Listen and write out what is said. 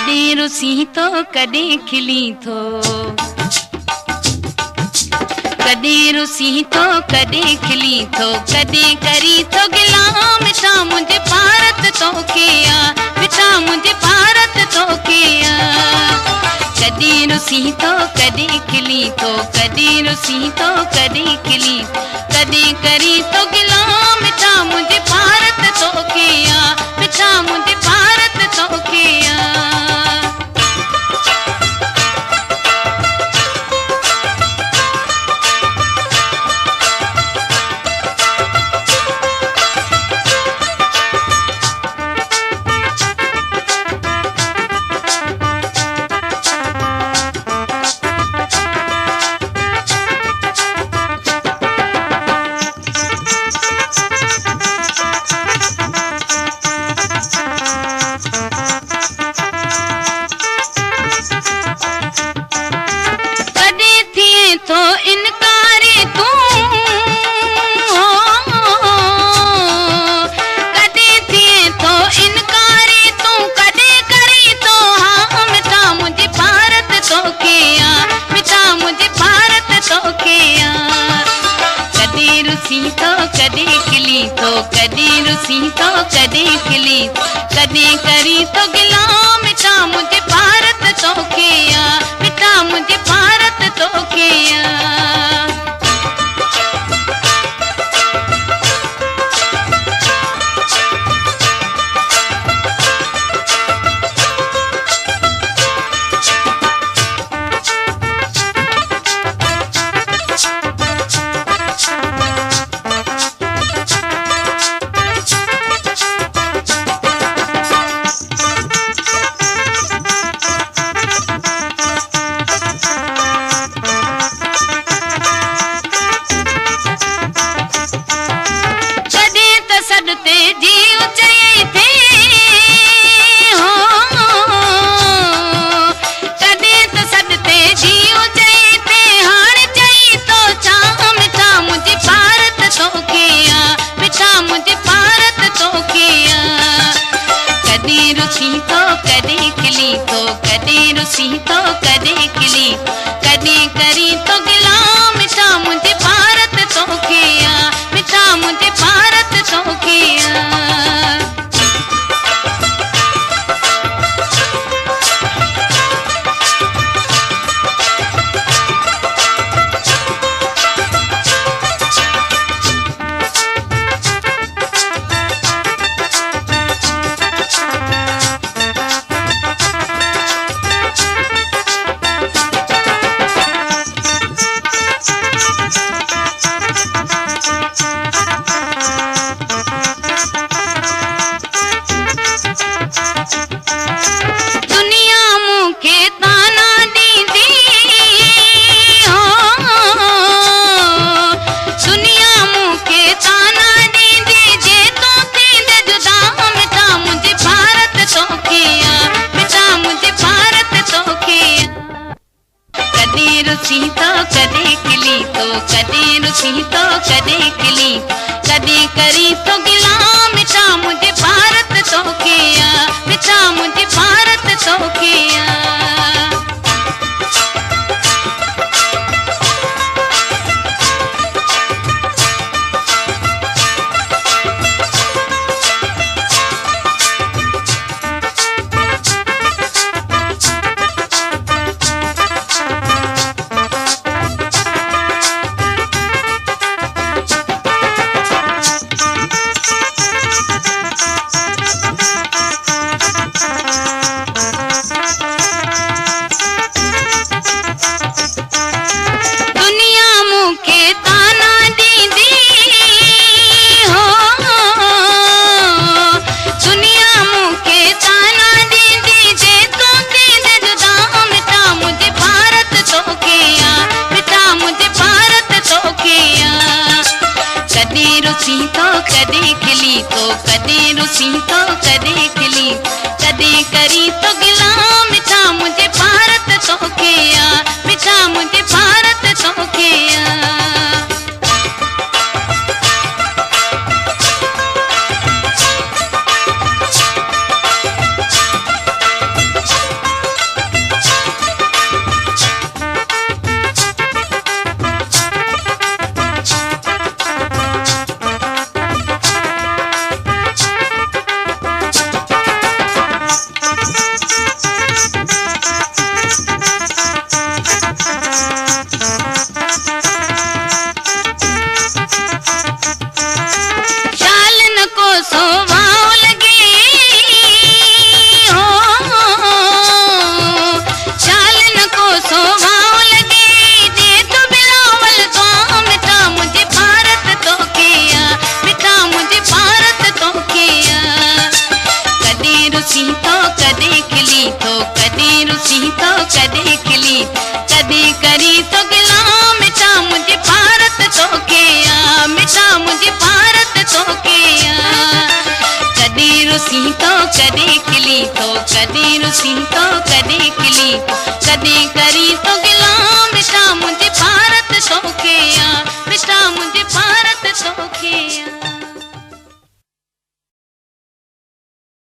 कॾहिं रुसी थो कॾहिं खिली थो, कॾहिं रुसी थो कॾहिं खिली थो, कॾहिं करी थो गिला मिठा मुंहिंजे भारत तोखे आ, मिठा मुंहिंजे भारत तोखे आ। कॾहिं रुसी थो कॾहिं खिली थो, कॾहिं रुसी थो कॾहिं खिली, कॾहिं करी थो गिला मिठा मुंहिंजे भारत तोखे आ, मिठा मुंहिंजे भारत तोखे आ। कॾहिं खिली थो कॾहिं रुसी थो कॾहिं खिली, कॾहिं करी थो गिला मिठा मुंहिंजे भारत तोखे आ, मिठा मुंहिंजे भारत तोखे आ। कॾहिं खिली थो कॾहिं रुसी थो कॾहिं खिली, कॾहिं करी थो गिला मिठा मुंहिंजे भारत तोखे आ, मिठा मुंहिंजे भारत तोखे आ। रुसी थो कॾहिं खिली थो कॾहिं रुसी थो कॾहिं खिली, कॾहिं करी थो गिला मिठा मुंहिंजे भारत तोखे आ, मिठा मुंहिंजे भारत तोखे आ। कॾहिं रुसी थो कॾहिं खिली कॾहिं करी थो गिला मिठा मुंहिंजे भारत तोखे आ मिठा मुंहिंजे भारत तोखे आ कॾहिं रुसी थो कॾहिं खिली थो कॾहिं रुसी थो कॾहिं खिली कॾहिं करी थो